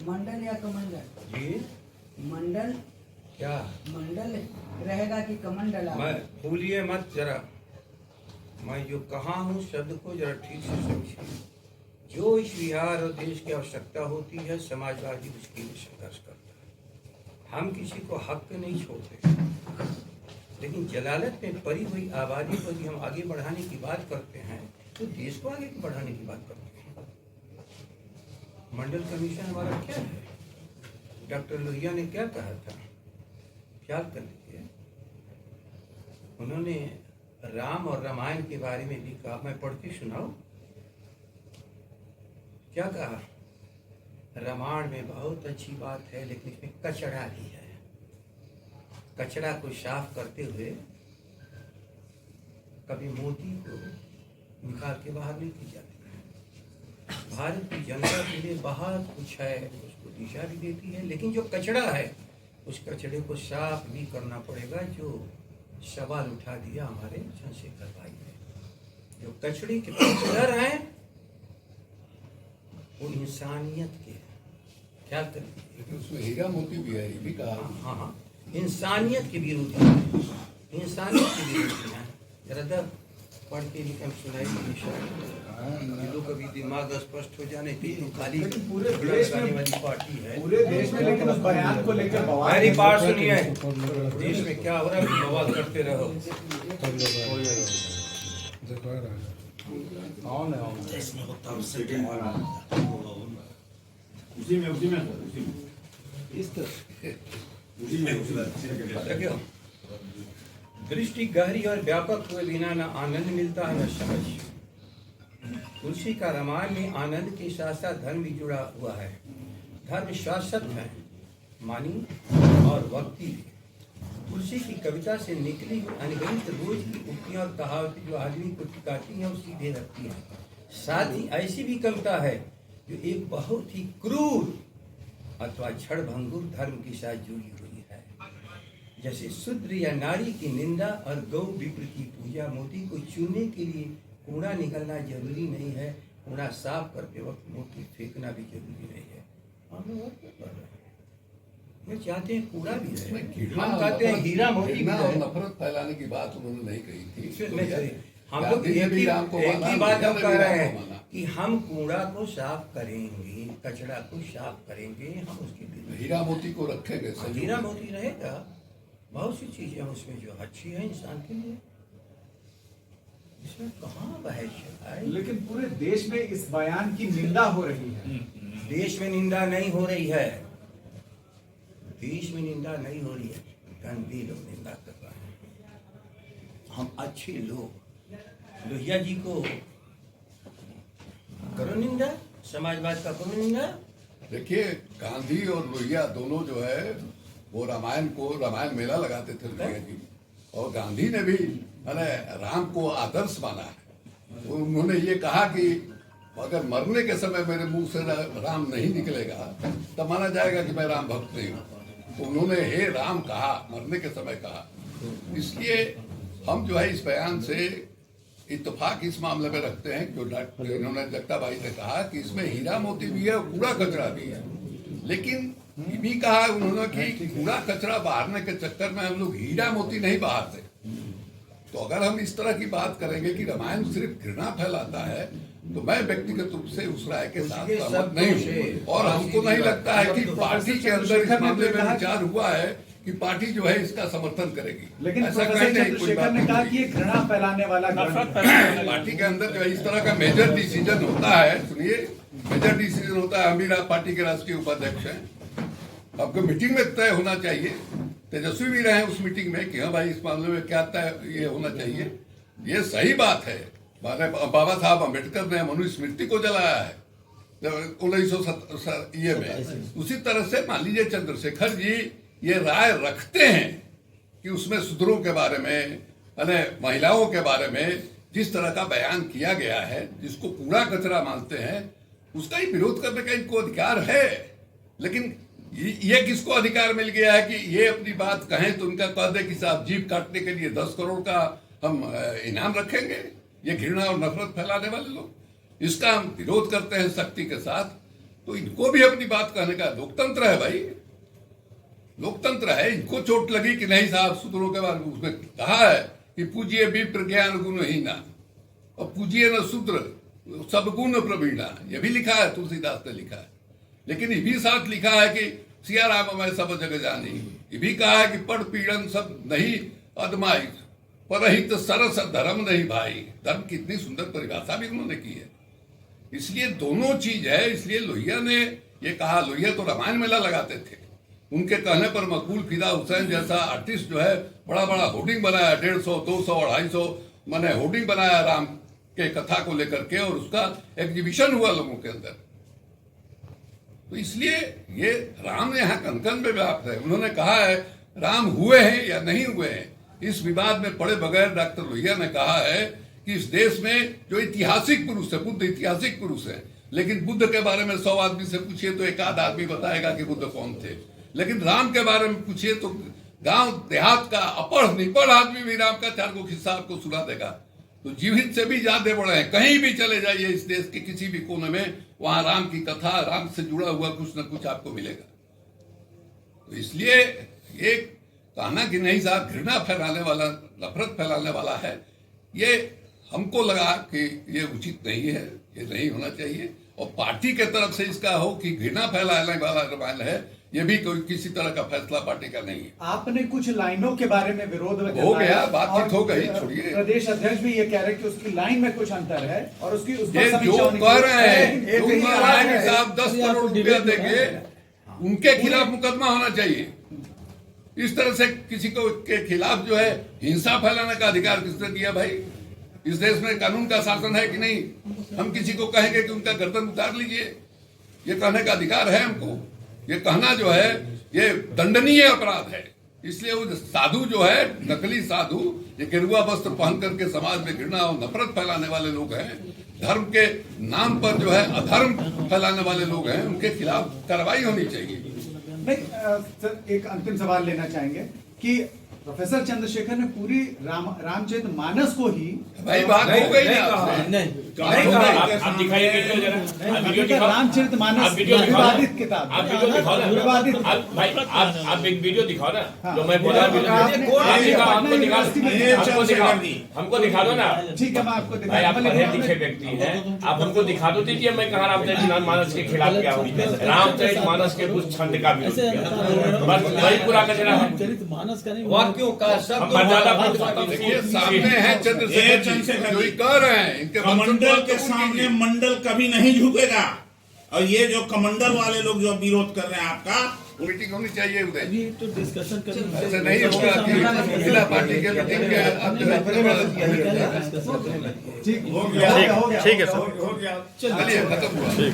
मंडल या कमंडल? जी मंडल क्या? मंडल रहेगा कि कमंडल? मैं भूलिए मत जरा, मैं जो कहा हूँ शब्द को जरा ठीक से समझिए। जो इस बिहार और देश की आवश्यकता होती है, समाजवादी उसके लिए संघर्ष करता है। हम किसी को हक नहीं छोड़ते, लेकिन जलालत में पड़ी हुई आबादी को यदि हम आगे बढ़ाने की बात करते हैं तो देश को आगे बढ़ाने की बात करते हैं। मंडल कमीशन हमारा क्या है? डॉक्टर लोहिया ने क्या कहा था, ख्याल कर लीजिए। उन्होंने राम और रामायण के बारे में भी कहा, मैं पढ़ के सुनाऊं क्या कहा? रामायण में बहुत अच्छी बात है, लेकिन इसमें कचरा भी है। कचरा को साफ करते हुए कभी मोती को निकाल के बाहर नहीं की जाती है। भारत की जनता के लिए बहुत कुछ है, उसको दिशा भी देती है, लेकिन जो कचरा है उस कचरे को साफ भी करना पड़ेगा। जो सवाल उठा दिया हमारे चंद्रशेखर भाई ने, जो कचरे के पेशेवर हैं वो इंसानियत के, क्या करें, उसमें हीरा मोती भी है, ये भी कहा। हाँ हाँ, इंसानियत के विरोधी हैं, इंसानियत के विरोधी हैं। जरा दर पढ़ के लिखम सुनाई लोगों का भी दिमाग स्पष्ट हो जाने की खाली पूरे देश में वाली पार्टी है, पूरे देश में, लेकिन उस बयान को लेकर बवाल। मेरी बात सुनिए, देश में क्या हो रहा है बवाल करते रहो। देखो, दृष्टि गहरी और व्यापक हुए बिना न आनंद मिलता है न समझ। तुलसी का रामायण में आनंद के साथ साथ धर्म भी जुड़ा हुआ है। धर्म शाश्वत है, मानी और भक्ति भी। तुलसी की कविता से निकली हुई अनगिनत रोज की उक्तियां और कहावतें जो आदमी को टिकाती हैं और सीधे रखती हैं। साथ ही ऐसी भी कविता है जो एक बहुत ही क्रूर अथवा क्षणभंगुर धर्म के साथ जुड़ी हुई है, जैसे शूद्र या नारी की निंदा और गौ विप्र की पूजा। मोती को चुनने के लिए कूड़ा निकलना जरूरी नहीं है, कूड़ा साफ करते वक्त मोती फेंकना भी जरूरी नहीं है। हम लोग और क्या कर रहे हैं? ये चाहते हैं कूड़ा भी रहे, हम कहते हैं हीरा मोती भी और रहे। नफरत फैलाने की बात उन्होंने नहीं कही थी। नहीं कही। हम लोग एक ही बात हम कर रहे हैं कि हम कूड़ा को साफ करेंगे, कचरा को साफ करेंगे, हम उसके लिए हीरा मोती को रखेंगे। हीरा मोती रहेगा। बहुत सी चीजें हैं उसमें जो अच्छी है इंसान के लिए, इसमें कहाँ बहस है? लेकिन पूरे देश में इस बयान की निंदा हो रही है। देश में निंदा नहीं हो रही है, देश में निंदा नहीं हो रही है, गंदे लोग निंदा कर रहे हैं। हम अच्छे लोग, लोहिया जी को करो निंदा, समाजवाद का करो निंदा। देखिए, गांधी और लोहिया दोनों जो है वो रामायण मेला लगाते थे लोहिया जी, और गांधी ने भी राम को आदर्श माना है। उन्होंने ये कहा कि अगर मरने के समय मेरे मुंह से राम नहीं निकलेगा तब माना जाएगा कि मैं राम भक्त नहीं हूँ। तो उन्होंने हे राम कहा, मरने के समय कहा। इसलिए हम जो है इस बयान से इत्तेफाक इस मामले में रखते हैं जो इन्होंने जगता भाई ने कहा कि इसमें हीरा मोती भी है और कूड़ा कचरा भी है। लेकिन ये भी कहा उन्होंने कि कूड़ा कचरा बहारने के चक्कर में हम लोग हीरा मोती नहीं बहारते। तो अगर हम इस तरह की बात करेंगे कि रामायण सिर्फ घृणा फैलाता है, तो मैं व्यक्तिगत रूप से उस राय के साथ सहमत नहीं हूँ। और हमको नहीं लगता है कि पार्टी के अंदर इस मामले में विचार हुआ है कि पार्टी जो है इसका समर्थन करेगी। लेकिन ऐसा प्रोफेसर चंद्रशेखर ने कहा कि ये घृणा फैलाने वाला पार्टी के अंदर जो है इस तरह का मेजर डिसीजन होता है। सुनिए, मेजर डिसीजन होता है। हम भी पार्टी के राष्ट्रीय उपाध्यक्ष हैं, आपको मीटिंग में तय होना चाहिए। तेजस्वी भी रहे उस मीटिंग में कि हाँ भाई इस मामले में क्या तय ये होना चाहिए। ये सही बात है। बाबा साहब अम्बेडकर ने मनुस्मृति को जलाया है 1970 में। उसी तरह से मान लीजिए चंद्रशेखर जी ये राय रखते हैं कि उसमें शूद्रों के बारे में, महिलाओं के बारे में जिस तरह का बयान किया गया है, जिसको कूड़ा कचरा मानते हैं, उसका ही विरोध करने का इनको अधिकार है। लेकिन ये किसको अधिकार मिल गया है कि ये अपनी बात कहें तो उनका कह दे कि साहब जीप काटने के लिए 10 करोड़ का हम इनाम रखेंगे। ये घृणा और नफरत फैलाने वाले लोग, इसका हम विरोध करते हैं सख्ती के साथ। तो इनको भी अपनी बात कहने का लोकतंत्र है भाई, लोकतंत्र है। इनको चोट लगी कि नहीं साहब सूत्रों के बारे में उसमें कहा है कि पूजिए विप्र ज्ञान गुणहीना और पूजिए न शूद्र सब गुण प्रवीणा, ये भी लिखा है, तुलसीदास ने लिखा है। लेकिन ये भी साथ लिखा है कि सिया राम मैं सब जग जानी, ये भी कहा है कि पढ़ पीड़न सब नहीं अदमाई, परहित सरस धर्म नहीं भाई। धर्म की इतनी सुंदर परिभाषा भी उन्होंने की है। इसलिए दोनों चीज है। इसलिए लोहिया ने ये कहा, लोहिया तो रामायण मेला लगाते थे, उनके कहने पर मकबूल फिदा हुसैन जैसा आर्टिस्ट जो है बड़ा बड़ा होर्डिंग बनाया, 150, 200, 250 मैंने होर्डिंग बनाया राम के कथा को लेकर के, और उसका एग्जीबिशन हुआ लोगों के अंदर। तो इसलिए ये राम यहाँ कन-कन में व्याप्त है। उन्होंने कहा है राम हुए हैं या नहीं हुए हैं, इस विवाद में पड़े बगैर डॉक्टर लोहिया ने कहा है कि इस देश में जो ऐतिहासिक पुरुष है, बुद्ध ऐतिहासिक पुरुष है, लेकिन बुद्ध के बारे में 100 आदमी से पूछिए तो एक आध आदमी बताएगा कि बुद्ध कौन थे। लेकिन राम के बारे में पूछिए तो गांव देहात का अपढ़ निपढ़ आदमी भी राम का 4 गो किस्सा आपको सुना देगा। तो जीवित से भी ज्यादा बड़े हैं। कहीं भी चले जाइए इस देश के किसी भी कोने में, वहां राम की कथा, राम से जुड़ा हुआ कुछ न कुछ आपको मिलेगा। तो इसलिए ये कहना कि नहीं साहब घृणा फैलाने वाला, नफरत फैलाने वाला है, ये हमको लगा कि ये उचित नहीं है, ये नहीं होना चाहिए। और पार्टी के तरफ से इसका हो कि घृणा फैलाने वाला रामायण है, ये भी कोई किसी तरह का फैसला पार्टी का नहीं है। आपने कुछ लाइनों के बारे में विरोध हो गया, बातचीत हो गई, छोड़िए। प्रदेश अध्यक्ष भी ये कह रहे हैं कि उसकी लाइन में कुछ अंतर है और उसकी उस पर ये समीक्षा जो होनी कह रहे चाहिए। हैं, जो कह रहे हैं कि साहब 10 करोड़ रुपया देंगे, उनके खिलाफ मुकदमा होना चाहिए। इस तरह से किसी को के खिलाफ जो है हिंसा फैलाने का अधिकार किसने दिया भाई? इस देश में कानून का शासन है कि नहीं? हम किसी को कहेंगे कि उनका गर्दन उतार लीजिए, ये कहने का अधिकार है हमको? ये कहना जो है ये दंडनीय अपराध है। इसलिए वो साधु जो है, नकली साधु, ये गेरुआ वस्त्र पहन करके समाज में घृणा और नफरत फैलाने वाले लोग हैं, धर्म के नाम पर जो है अधर्म फैलाने वाले लोग हैं, उनके खिलाफ कार्रवाई होनी चाहिए। नहीं सर, एक अंतिम सवाल लेना चाहेंगे कि प्रोफेसर चंद्रशेखर ने पूरी रामचरित मानस को ही भाई बात हो गई ना आपसे। आप दिखाइए वीडियो जरा, वीडियो दिखाओ। रामचरित मानस आप वीडियो दिखाओ, विवादित किताब, आप वीडियो दिखाओ ना, विवादित भाई आप एक वीडियो दिखाओ ना, जो मैं बोला आपने हमको दिखा दो ना। ठीक है, मैं आपको भाई आप पढ़े लिखे व्यक्ति हैं, आप हमको दिखा दो दीजिए मैं कहा रामचरित मानस के खिलाफ क्या हूँ। रामचरित मानस के कुछ छंद का विरोध किया, बस वही पूरा कचरा है। वाक्यों का शब्द देखिए सामने है चंद्रशेखर जी, जो ये कह रहे हैं, इनके कमंडल के सामने मंडल कभी नहीं झुकेगा। और ये जो कमंडल वाले लोग जो विरोध कर रहे हैं आपका, मीटिंग होनी चाहिए उधर। तो डिस्कशन ऐसे नहीं होगा कि महिला पार्टी के मीटिंग के आप जो है ठीक हो गया, हो गया, ठीक है सर, हो गया। चलिए खत्म हुआ।